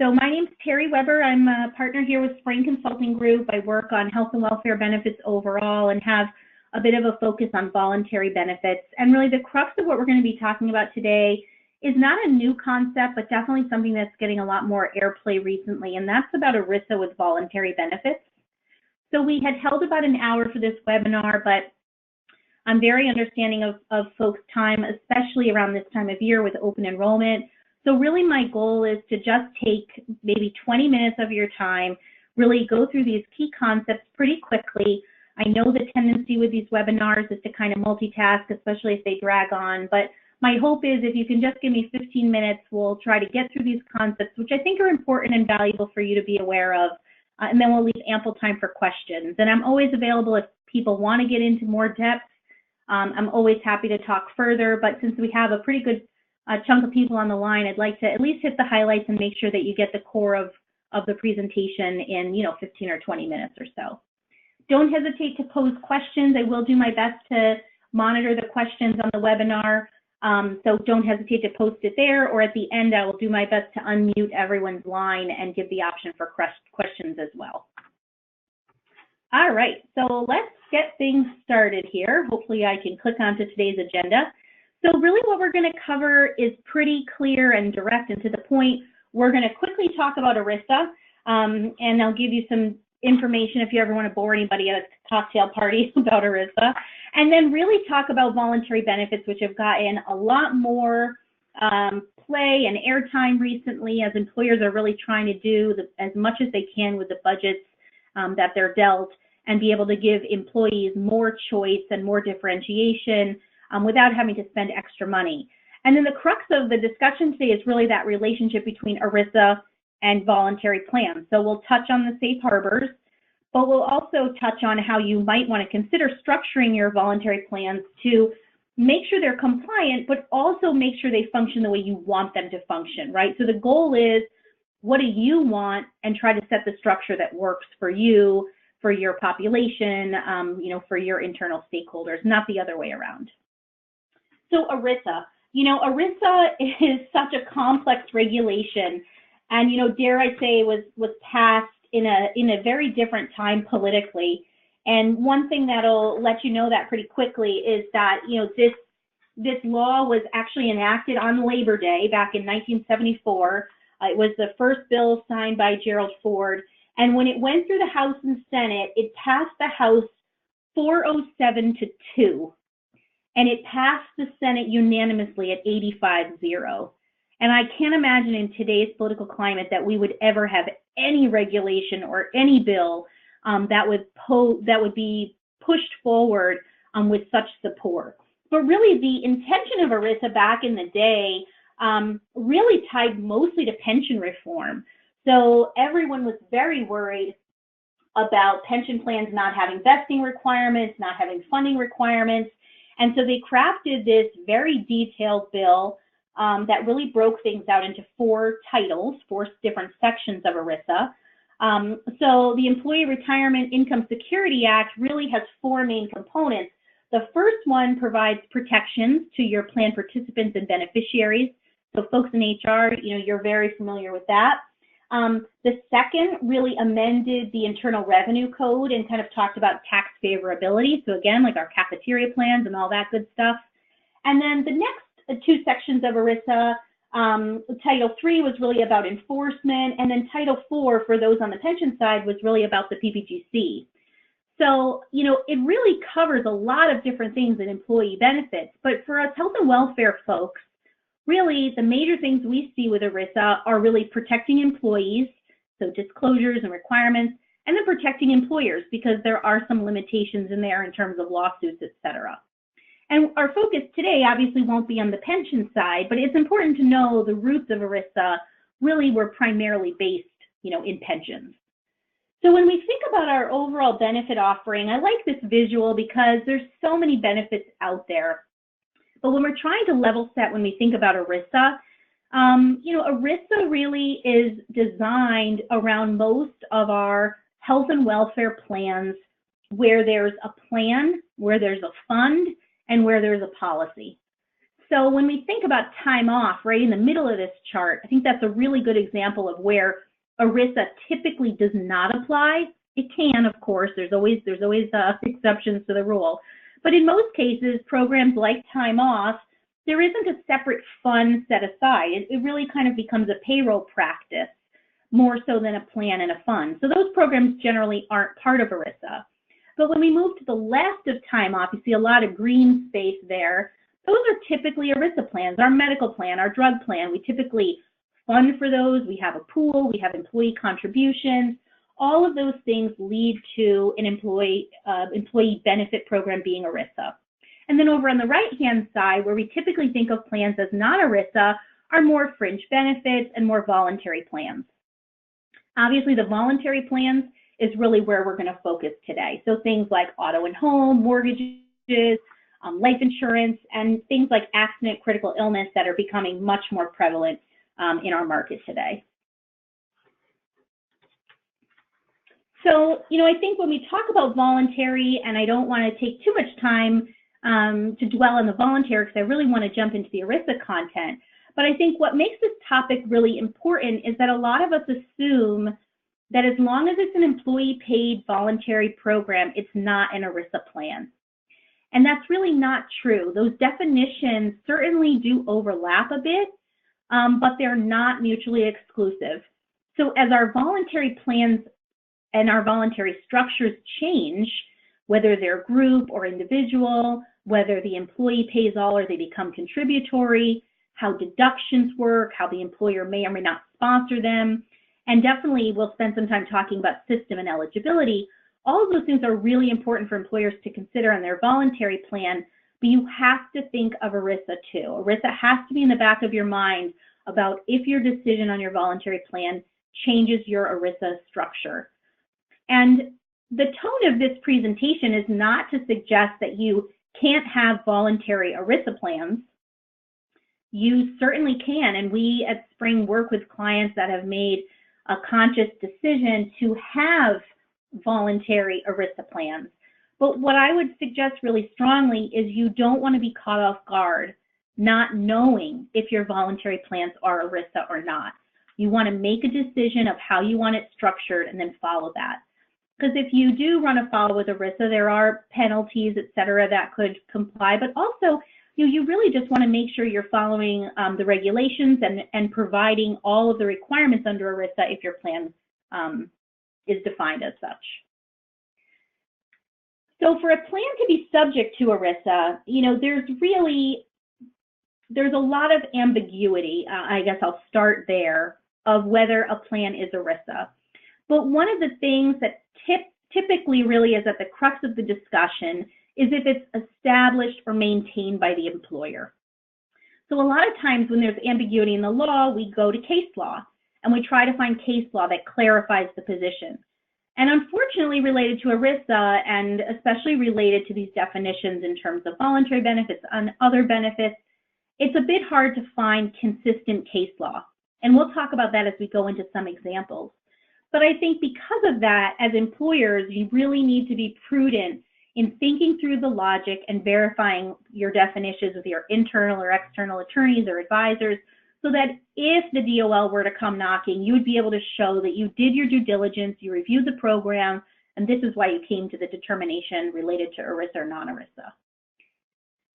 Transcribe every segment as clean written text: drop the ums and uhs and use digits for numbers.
So my name's Terry Weber. I'm a partner here with Spring Consulting Group. I work on health and welfare benefits overall and have a bit of a focus on voluntary benefits. And really the crux of what we're going to be talking about today is not a new concept, but definitely something that's getting a lot more airplay recently, and that's about ERISA with voluntary benefits. So we had held about an hour for this webinar, but I'm very understanding of folks' time, especially around this time of year with open enrollment. So really my goal is to just take maybe 20 minutes of your time, really go through these key concepts pretty quickly. I know the tendency with these webinars is to kind of multitask, especially if they drag on, but my hope is if you can just give me 15 minutes, we'll try to get through these concepts, which I think are important and valuable for you to be aware of, and then we'll leave ample time for questions. And I'm always available if people want to get into more depth. I'm always happy to talk further, but since we have a pretty good chunk of people on the line, I'd like to at least hit the highlights and make sure that you get the core of the presentation in 15 or 20 minutes or so. Don't hesitate to pose questions. I will do my best to monitor the questions on the webinar, so don't hesitate to post it there, or at the end I will do my best to unmute everyone's line and give the option for questions as well. All right, so let's get things started here. Hopefully I can click onto today's agenda. So really what we're going to cover is pretty clear and direct and to the point. We're going to quickly talk about ERISA, and I'll give you some information if you ever want to bore anybody at a cocktail party about ERISA, and then really talk about voluntary benefits, which have gotten a lot more play and airtime recently as employers are really trying to do as much as they can with the budgets that they're dealt and be able to give employees more choice and more differentiation without having to spend extra money. And then the crux of the discussion today is really that relationship between ERISA and voluntary plans. So we'll touch on the safe harbors, but we'll also touch on how you might want to consider structuring your voluntary plans to make sure they're compliant, but also make sure they function the way you want them to function, right? So the goal is, what do you want, and try to set the structure that works for you, for your population, for your internal stakeholders, not the other way around. So ERISA, ERISA is such a complex regulation, and dare I say was passed in a very different time politically. And one thing that'll let you know that pretty quickly is that this law was actually enacted on Labor Day back in 1974. It was the first bill signed by Gerald Ford, and when it went through the House and Senate, it passed the House 407-2. And it passed the Senate unanimously at 85-0. And I can't imagine in today's political climate that we would ever have any regulation or any bill that would be pushed forward with such support. But really the intention of ERISA back in the day really tied mostly to pension reform. So everyone was very worried about pension plans not having vesting requirements, not having funding requirements. And so they crafted this very detailed bill that really broke things out into 4 titles, 4 different sections of ERISA. So the Employee Retirement Income Security Act really has 4 main components. The first one provides protections to your plan participants and beneficiaries. So folks in HR, you're very familiar with that. The second really amended the Internal Revenue Code and kind of talked about tax favorability. So again, like our cafeteria plans and all that good stuff. And then the next 2 sections of ERISA, Title III was really about enforcement, and then Title IV for those on the pension side was really about the PPGC. So, it really covers a lot of different things in employee benefits, but for us health and welfare folks, really, the major things we see with ERISA are really protecting employees, so disclosures and requirements, and then protecting employers because there are some limitations in there in terms of lawsuits, et cetera. And our focus today obviously won't be on the pension side, but it's important to know the roots of ERISA really were primarily based, in pensions. So when we think about our overall benefit offering, I like this visual because there's so many benefits out there. But when we're trying to level set when we think about ERISA, ERISA really is designed around most of our health and welfare plans where there's a plan, where there's a fund, and where there's a policy. So when we think about time off, right in the middle of this chart, I think that's a really good example of where ERISA typically does not apply. It can, of course, there's always exceptions to the rule. But in most cases, programs like time off, there isn't a separate fund set aside. It really kind of becomes a payroll practice, more so than a plan and a fund. So those programs generally aren't part of ERISA. But when we move to the left of time off, you see a lot of green space there. Those are typically ERISA plans, our medical plan, our drug plan. We typically fund for those. We have a pool, we have employee contributions. All of those things lead to an employee benefit program being ERISA. And then over on the right-hand side, where we typically think of plans as not ERISA, are more fringe benefits and more voluntary plans. Obviously, the voluntary plans is really where we're going to focus today. So things like auto and home, mortgages, life insurance, and things like accident, critical illness that are becoming much more prevalent in our market today. So, I think when we talk about voluntary, and I don't want to take too much time to dwell on the voluntary because I really want to jump into the ERISA content, but I think what makes this topic really important is that a lot of us assume that as long as it's an employee-paid voluntary program, it's not an ERISA plan. And that's really not true. Those definitions certainly do overlap a bit, but they're not mutually exclusive. So as our voluntary plans and our voluntary structures change, whether they're group or individual, whether the employee pays all or they become contributory, how deductions work, how the employer may or may not sponsor them, and definitely we'll spend some time talking about system and eligibility. All of those things are really important for employers to consider in their voluntary plan, but you have to think of ERISA too. ERISA has to be in the back of your mind about if your decision on your voluntary plan changes your ERISA structure. And the tone of this presentation is not to suggest that you can't have voluntary ERISA plans. You certainly can, and we at Spring work with clients that have made a conscious decision to have voluntary ERISA plans. But what I would suggest really strongly is you don't want to be caught off guard not knowing if your voluntary plans are ERISA or not. You want to make a decision of how you want it structured and then follow that. Because if you do run afoul with ERISA, there are penalties, et cetera, that could comply, but also you really just want to make sure you're following the regulations and providing all of the requirements under ERISA if your plan is defined as such. So for a plan to be subject to ERISA, there's a lot of ambiguity, I guess I'll start there, of whether a plan is ERISA. But one of the things that typically really is at the crux of the discussion is if it's established or maintained by the employer. So a lot of times when there's ambiguity in the law, we go to case law and we try to find case law that clarifies the position. And unfortunately related to ERISA and especially related to these definitions in terms of voluntary benefits and other benefits, it's a bit hard to find consistent case law. And we'll talk about that as we go into some examples. But I think because of that, as employers, you really need to be prudent in thinking through the logic and verifying your definitions with your internal or external attorneys or advisors so that if the DOL were to come knocking, you would be able to show that you did your due diligence, you reviewed the program, and this is why you came to the determination related to ERISA or non-ERISA.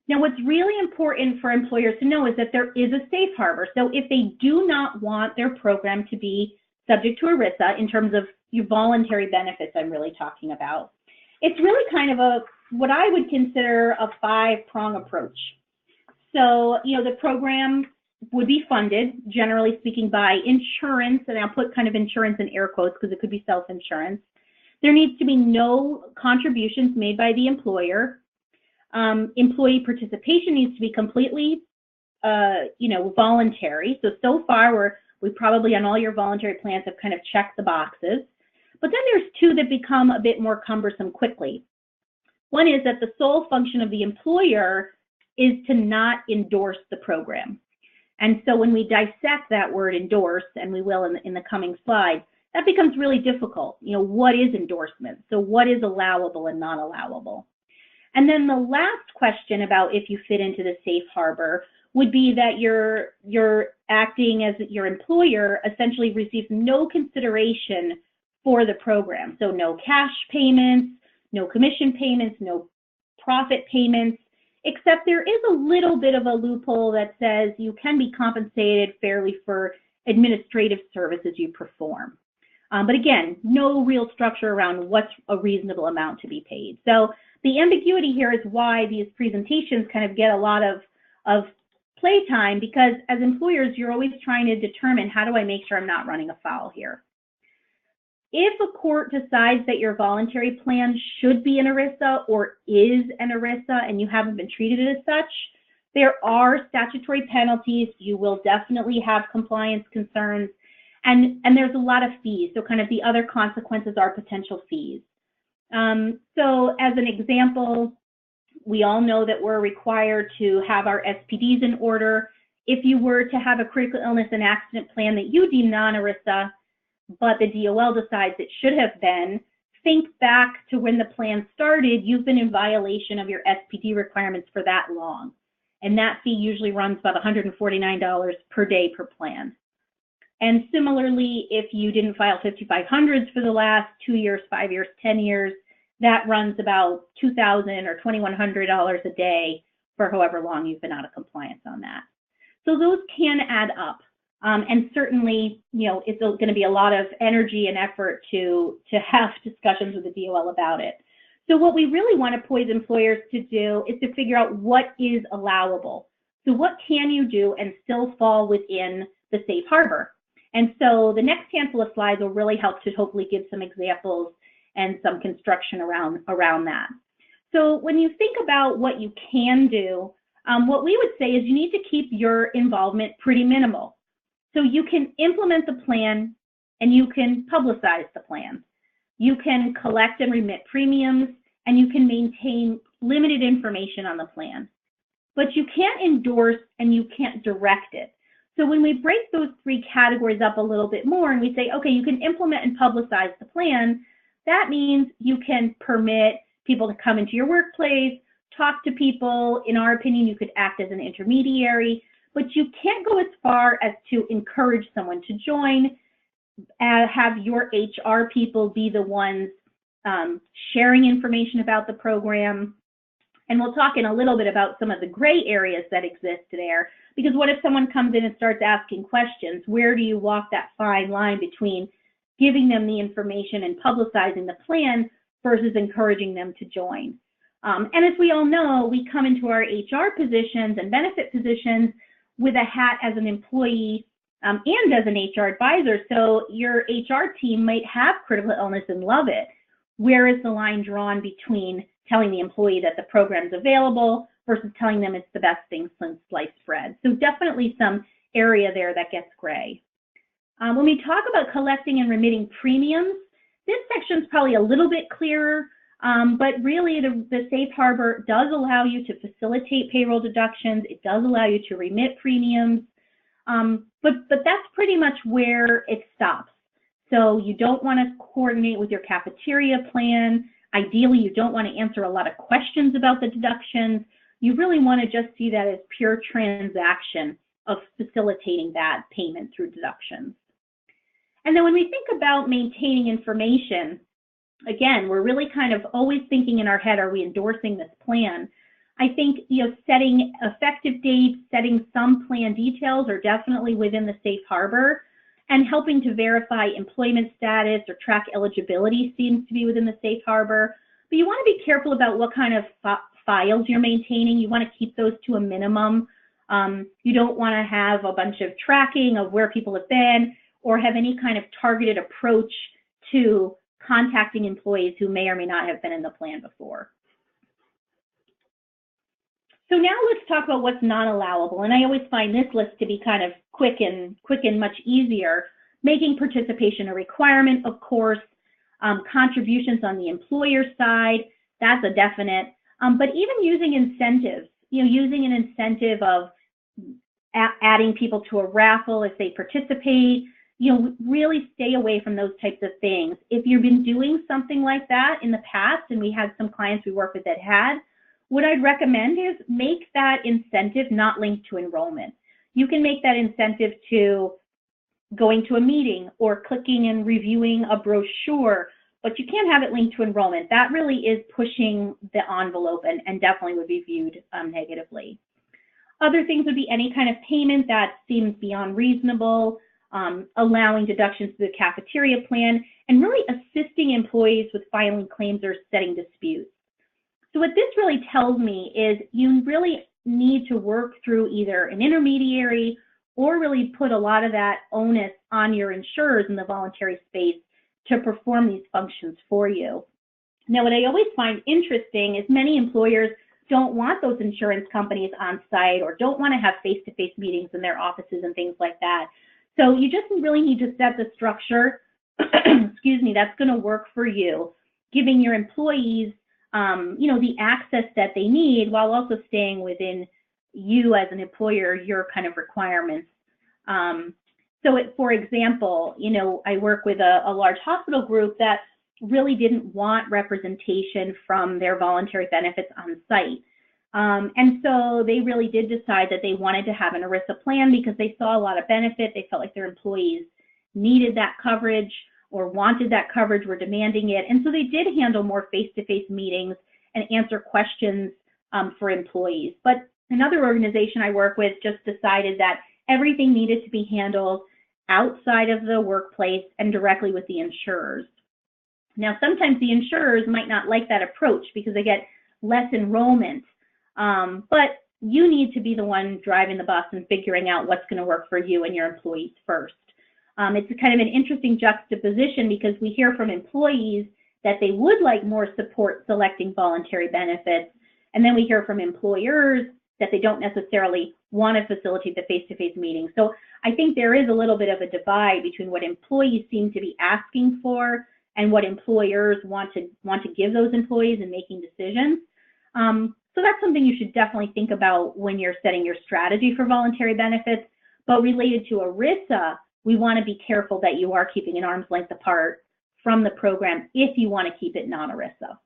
Now, what's really important for employers to know is that there is a safe harbor. So if they do not want their program to be subject to ERISA in terms of your voluntary benefits I'm really talking about, it's really kind of what I would consider a 5-prong approach. So, the program would be funded, generally speaking, by insurance, and I'll put kind of insurance in air quotes because it could be self-insurance. There needs to be no contributions made by the employer. Employee participation needs to be completely, voluntary. So far, we probably on all your voluntary plans have kind of checked the boxes. But then there's two that become a bit more cumbersome quickly. One is that the sole function of the employer is to not endorse the program. And so when we dissect that word endorse, and we will in the coming slides, that becomes really difficult. What is endorsement? So what is allowable and non-allowable? And then the last question about if you fit into the safe harbor would be that you're acting as your employer essentially receives no consideration for the program. So no cash payments, no commission payments, no profit payments, except there is a little bit of a loophole that says you can be compensated fairly for administrative services you perform. But again, no real structure around what's a reasonable amount to be paid. So the ambiguity here is why these presentations kind of get a lot of playtime, because as employers, you're always trying to determine, how do I make sure I'm not running afoul here? If a court decides that your voluntary plan should be an ERISA or is an ERISA and you haven't been treated as such, there are statutory penalties. You will definitely have compliance concerns, and there's a lot of fees. So kind of the other consequences are potential fees. So as an example, we all know that we're required to have our SPDs in order. If you were to have a critical illness and accident plan that you deem non-ERISA, but the DOL decides it should have been, think back to when the plan started. You've been in violation of your SPD requirements for that long. And that fee usually runs about $149 per day per plan. And similarly, if you didn't file 5500s for the last 2 years, 5 years, 10 years, that runs about $2,000 or $2,100 a day for however long you've been out of compliance on that. So those can add up. And certainly, it's going to be a lot of energy and effort to have discussions with the DOL about it. So what we really want to poise employers to do is to figure out what is allowable. So what can you do and still fall within the safe harbor? And so the next handful of slides will really help to hopefully give some examples and some construction around that. So when you think about what you can do, what we would say is you need to keep your involvement pretty minimal. So you can implement the plan and you can publicize the plan. You can collect and remit premiums, and you can maintain limited information on the plan. But you can't endorse and you can't direct it. So when we break those three categories up a little bit more and we say, okay, you can implement and publicize the plan, that means you can permit people to come into your workplace, talk to people. In our opinion, you could act as an intermediary, but you can't go as far as to encourage someone to join, have your HR people be the ones sharing information about the program. And we'll talk in a little bit about some of the gray areas that exist there, because what if someone comes in and starts asking questions? Where do you walk that fine line between giving them the information and publicizing the plan versus encouraging them to join? And as we all know, we come into our HR positions and benefit positions with a hat as an employee and as an HR advisor. So your HR team might have critical illness and love it. Where is the line drawn between telling the employee that the program's available versus telling them it's the best thing since sliced bread? So definitely some area there that gets gray. When we talk about collecting and remitting premiums, this section is probably a little bit clearer, but really the safe harbor does allow you to facilitate payroll deductions. It does allow you to remit premiums, but that's pretty much where it stops. So you don't want to coordinate with your cafeteria plan. Ideally, you don't want to answer a lot of questions about the deductions. You really want to just see that as pure transaction of facilitating that payment through deductions. And then when we think about maintaining information, again, we're really kind of always thinking in our head, are we endorsing this plan? I think, setting effective dates, setting some plan details are definitely within the safe harbor, and helping to verify employment status or track eligibility seems to be within the safe harbor. But you want to be careful about what kind of files you're maintaining. You want to keep those to a minimum. You don't want to have a bunch of tracking of where people have been or have any kind of targeted approach to contacting employees who may or may not have been in the plan before. So now let's talk about what's non-allowable. And I always find this list to be kind of quick and much easier. Making participation a requirement, of course. Contributions on the employer side, that's a definite. But even using incentives, using an incentive of adding people to a raffle if they participate, really stay away from those types of things. If you've been doing something like that in the past, and we had some clients we work with that had, what I'd recommend is make that incentive not linked to enrollment. You can make that incentive to going to a meeting or clicking and reviewing a brochure, but you can't have it linked to enrollment. That really is pushing the envelope and definitely would be viewed negatively. Other things would be any kind of payment that seems beyond reasonable, allowing deductions to the cafeteria plan, and really assisting employees with filing claims or setting disputes. So what this really tells me is you really need to work through either an intermediary or really put a lot of that onus on your insurers in the voluntary space to perform these functions for you. Now, what I always find interesting is many employers don't want those insurance companies on site or don't want to have face-to-face meetings in their offices and things like that. So you just really need to set the structure, excuse me, that's going to work for you, giving your employees, the access that they need while also staying within you as an employer, your kind of requirements. For example, I work with a large hospital group that really didn't want representation from their voluntary benefits on site. And so they really did decide that they wanted to have an ERISA plan because they saw a lot of benefit. They felt like their employees needed that coverage or wanted that coverage, were demanding it. And so they did handle more face-to-face meetings and answer questions for employees. But another organization I work with just decided that everything needed to be handled outside of the workplace and directly with the insurers. Now, sometimes the insurers might not like that approach because they get less enrollment, but you need to be the one driving the bus and figuring out what's going to work for you and your employees first. It's kind of an interesting juxtaposition because we hear from employees that they would like more support selecting voluntary benefits, and then we hear from employers that they don't necessarily want to facilitate the face-to-face meetings. So I think there is a little bit of a divide between what employees seem to be asking for and what employers want to give those employees in making decisions. So that's something you should definitely think about when you're setting your strategy for voluntary benefits. But related to ERISA, we want to be careful that you are keeping an arm's length apart from the program if you want to keep it non-ERISA.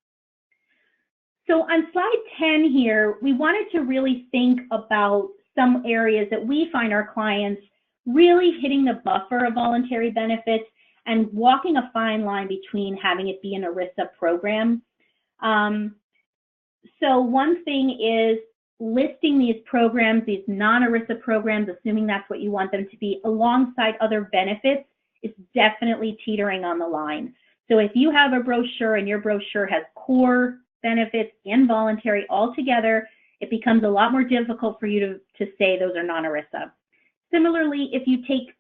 So on slide 10 here, we wanted to really think about some areas that we find our clients really hitting the buffer of voluntary benefits and walking a fine line between having it be an ERISA program. So one thing is listing these programs, these non-ERISA programs, assuming that's what you want them to be, alongside other benefits, is definitely teetering on the line. So if you have a brochure and your brochure has core benefits and voluntary all together, it becomes a lot more difficult for you to say those are non-ERISA. Similarly, if you take,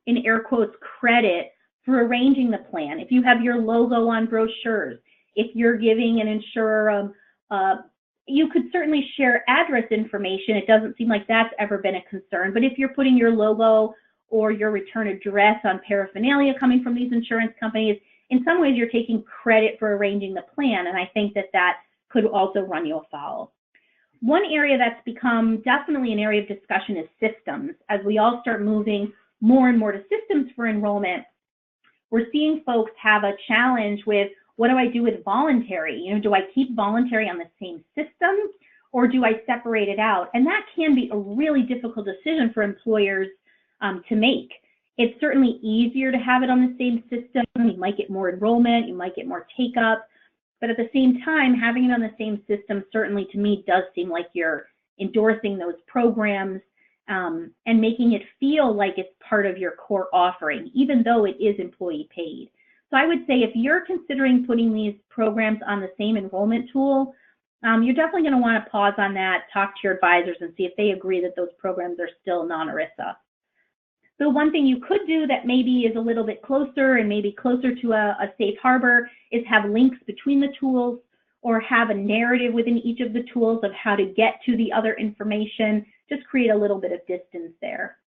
in air quotes, credit for arranging the plan, if you have your logo on brochures, if you're giving an insurer, you could certainly share address information. It doesn't seem like that's ever been a concern, but if you're putting your logo or your return address on paraphernalia coming from these insurance companies, in some ways you're taking credit for arranging the plan, and I think that could also run you afoul. One area that's become definitely an area of discussion is systems. As we all start moving more and more to systems for enrollment, we're seeing folks have a challenge with, what do I do with voluntary? Do I keep voluntary on the same system or do I separate it out? And that can be a really difficult decision for employers to make. It's certainly easier to have it on the same system. You might get more enrollment, you might get more take-up, but at the same time, having it on the same system certainly to me does seem like you're endorsing those programs and making it feel like it's part of your core offering, even though it is employee paid. So I would say if you're considering putting these programs on the same enrollment tool, you're definitely going to want to pause on that, talk to your advisors and see if they agree that those programs are still non-ERISA. So one thing you could do that maybe is a little bit closer and maybe closer to a safe harbor is have links between the tools or have a narrative within each of the tools of how to get to the other information, just create a little bit of distance there.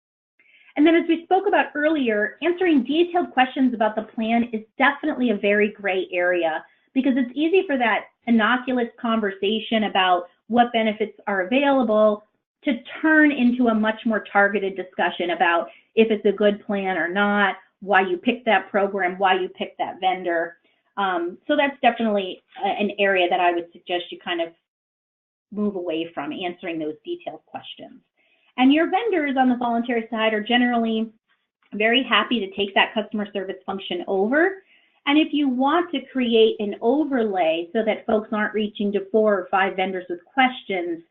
And then as we spoke about earlier, answering detailed questions about the plan is definitely a very gray area because it's easy for that innocuous conversation about what benefits are available to turn into a much more targeted discussion about if it's a good plan or not, why you picked that program, why you picked that vendor. So that's definitely an area that I would suggest you kind of move away from answering those detailed questions. And your vendors on the voluntary side are generally very happy to take that customer service function over. And if you want to create an overlay so that folks aren't reaching to 4 or 5 vendors with questions,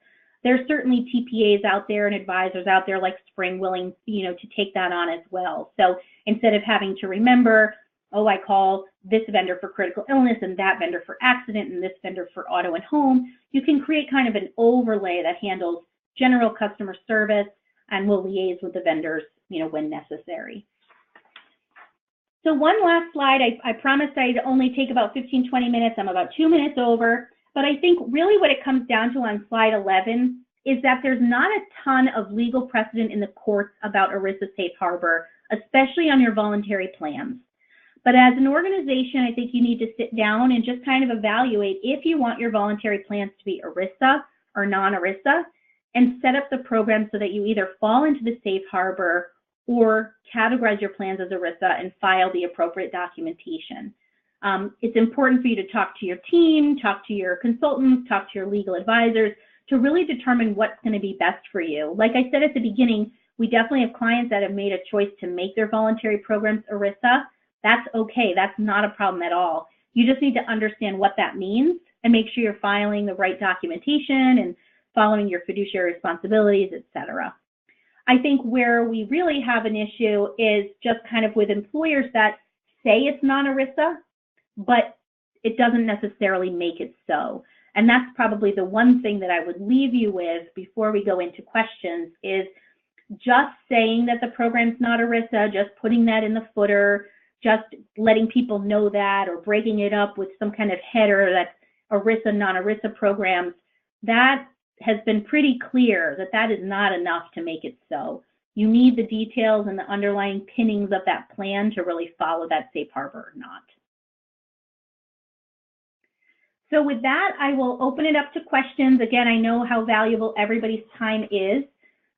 there's certainly TPAs out there and advisors out there like Spring willing, to take that on as well. So instead of having to remember, oh, I call this vendor for critical illness and that vendor for accident and this vendor for auto and home, you can create kind of an overlay that handles general customer service and will liaise with the vendors, when necessary. So one last slide. I promised I'd only take about 15, 20 minutes. I'm about 2 minutes over. But I think really what it comes down to on slide 11 is that there's not a ton of legal precedent in the courts about ERISA safe harbor, especially on your voluntary plans. But as an organization, I think you need to sit down and just kind of evaluate if you want your voluntary plans to be ERISA or non-ERISA, and set up the program so that you either fall into the safe harbor or categorize your plans as ERISA and file the appropriate documentation. It's important for you to talk to your team, talk to your consultants, talk to your legal advisors to really determine what's going to be best for you. Like I said at the beginning, we definitely have clients that have made a choice to make their voluntary programs ERISA. That's okay. That's not a problem at all. You just need to understand what that means and make sure you're filing the right documentation and following your fiduciary responsibilities, etc. I think where we really have an issue is just kind of with employers that say it's non-ERISA, but it doesn't necessarily make it so. And that's probably the one thing that I would leave you with before we go into questions is just saying that the program's not ERISA, just putting that in the footer, just letting people know that, or breaking it up with some kind of header that's ERISA, non-ERISA programs, that has been pretty clear that that is not enough to make it so. You need the details and the underlying pinnings of that plan to really follow that safe harbor or not. So with that, I will open it up to questions. Again, I know how valuable everybody's time is.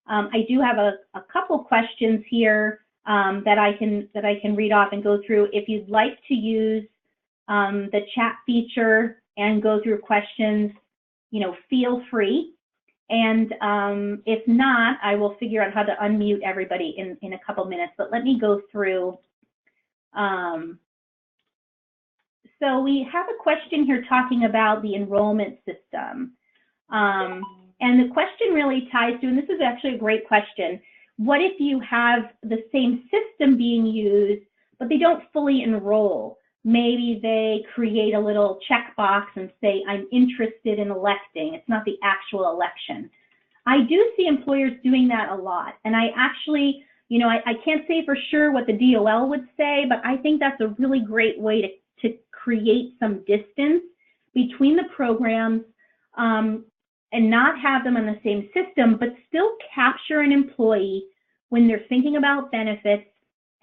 I do have a couple questions here that I can read off and go through. If you'd like to use the chat feature and go through questions, feel free. And if not, I will figure out how to unmute everybody in a couple minutes. But let me go through. So we have a question here talking about the enrollment system. And the question really ties to, and this is actually a great question, what if you have the same system being used, but they don't fully enroll? Maybe they create a little checkbox and say, I'm interested in electing. It's not the actual election. I do see employers doing that a lot. And I actually, I can't say for sure what the DOL would say, but I think that's a really great way to create some distance between the programs and not have them on the same system, but still capture an employee when they're thinking about benefits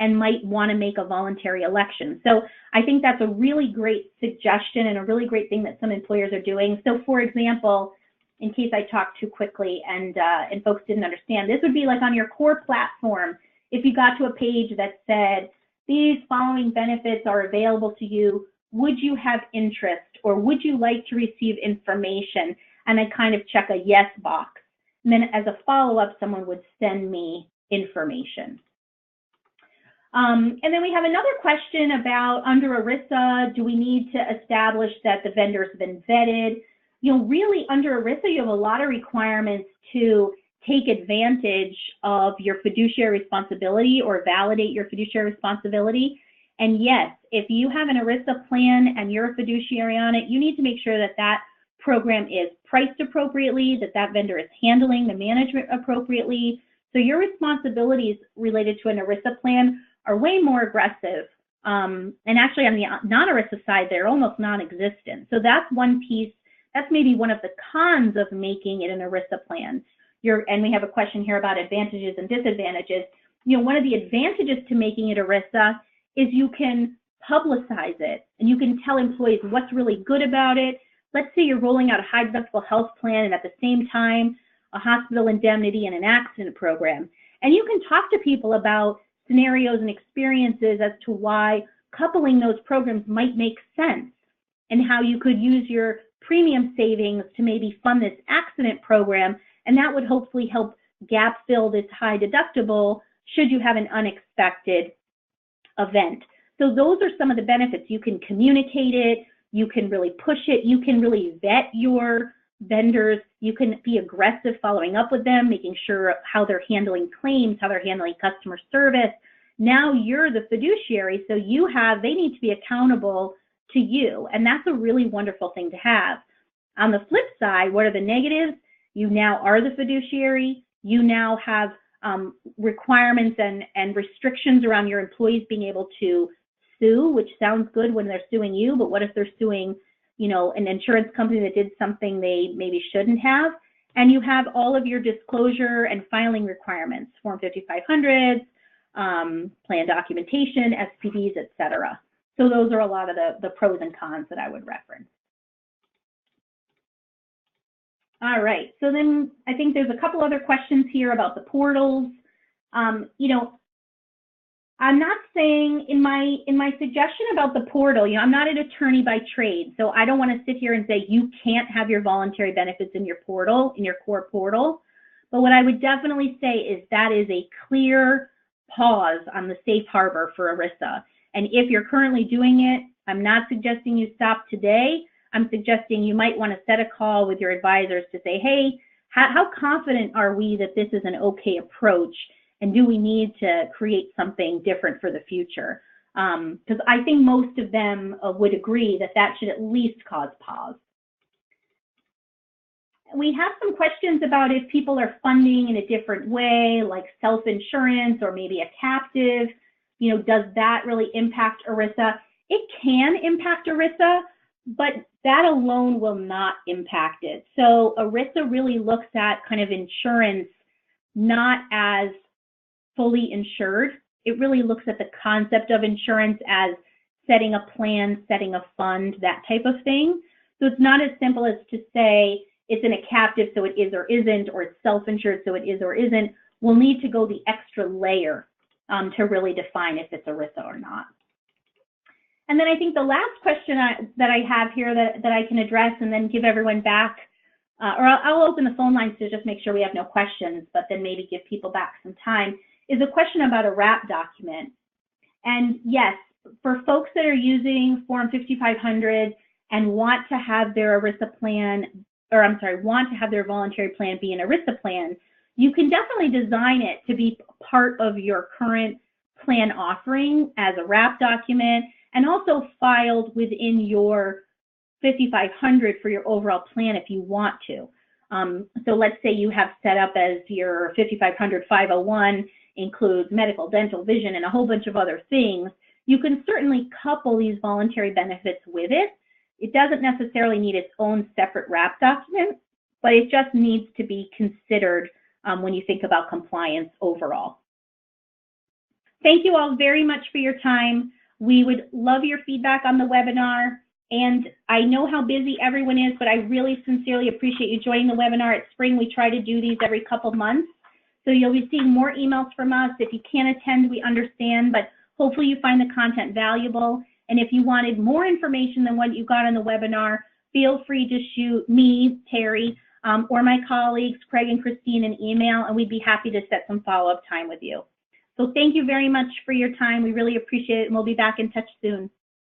and might want to make a voluntary election. So I think that's a really great suggestion and a really great thing that some employers are doing. So for example, in case I talked too quickly and folks didn't understand, this would be like on your core platform. If you got to a page that said, these following benefits are available to you, would you have interest or would you like to receive information? And I kind of check a yes box. And then as a follow-up, someone would send me information. And then we have another question about under ERISA, do we need to establish that the vendor's been vetted? Really under ERISA, you have a lot of requirements to take advantage of your fiduciary responsibility or validate your fiduciary responsibility. And yes, if you have an ERISA plan and you're a fiduciary on it, you need to make sure that that program is priced appropriately, that that vendor is handling the management appropriately. So your responsibilities related to an ERISA plan are way more aggressive. And actually on the non-ERISA side, they're almost non-existent. So that's one piece. That's maybe one of the cons of making it an ERISA plan. And we have a question here about advantages and disadvantages. One of the advantages to making it ERISA is you can publicize it and you can tell employees what's really good about it. Let's say you're rolling out a high deductible health plan and at the same time a hospital indemnity and an accident program. And you can talk to people about scenarios and experiences as to why coupling those programs might make sense and how you could use your premium savings to maybe fund this accident program, and that would hopefully help gap fill this high deductible should you have an unexpected event. So those are some of the benefits. You can communicate it, you can really push it, you can really vet your vendors, you can be aggressive following up with them, making sure how they're handling claims, how they're handling customer service. Now you're the fiduciary, so they need to be accountable to you, and that's a really wonderful thing to have. On the flip side, what are the negatives? You now are the fiduciary, you now have requirements and restrictions around your employees being able to sue, which sounds good when they're suing you, but what if they're suing, an insurance company that did something they maybe shouldn't have? And you have all of your disclosure and filing requirements, Form 5500s, plan documentation, SPDs, etc. So those are a lot of the pros and cons that I would reference. All right, so then I think there's a couple other questions here about the portals. I'm not saying in my suggestion about the portal, I'm not an attorney by trade, so I don't want to sit here and say you can't have your voluntary benefits in your portal, in your core portal. But what I would definitely say is that is a clear pause on the safe harbor for ERISA. And if you're currently doing it, I'm not suggesting you stop today. I'm suggesting you might want to set a call with your advisors to say, hey, how confident are we that this is an okay approach? And do we need to create something different for the future? Because I think most of them would agree that that should at least cause pause. We have some questions about if people are funding in a different way, like self-insurance or maybe a captive. Does that really impact ERISA? It can impact ERISA, but that alone will not impact it. So ERISA really looks at kind of insurance not as fully insured. It really looks at the concept of insurance as setting a plan, setting a fund, that type of thing. So it's not as simple as to say it's in a captive, so it is or isn't, or it's self-insured, so it is or isn't. We'll need to go the extra layer to really define if it's ERISA or not. And then I think the last question that I have here that I can address and then give everyone back, or I'll open the phone lines to just make sure we have no questions, but then maybe give people back some time, is a question about a wrap document. And yes, for folks that are using Form 5500 and want to have their ERISA plan, or I'm sorry, want to have their voluntary plan be an ERISA plan, you can definitely design it to be part of your current plan offering as a wrap document, and also filed within your 5500 for your overall plan if you want to. So let's say you have set up as your 5500 501 includes medical, dental, vision, and a whole bunch of other things. You can certainly couple these voluntary benefits with it. It doesn't necessarily need its own separate wrap document, but it just needs to be considered when you think about compliance overall. Thank you all very much for your time. We would love your feedback on the webinar. And I know how busy everyone is, but I really sincerely appreciate you joining the webinar at Spring. We try to do these every couple months. So you'll be seeing more emails from us. If you can't attend, we understand, but hopefully you find the content valuable. And if you wanted more information than what you got on the webinar, feel free to shoot me, Terry, or my colleagues, Craig and Christine, an email, and we'd be happy to set some follow-up time with you. So thank you very much for your time. We really appreciate it, and we'll be back in touch soon.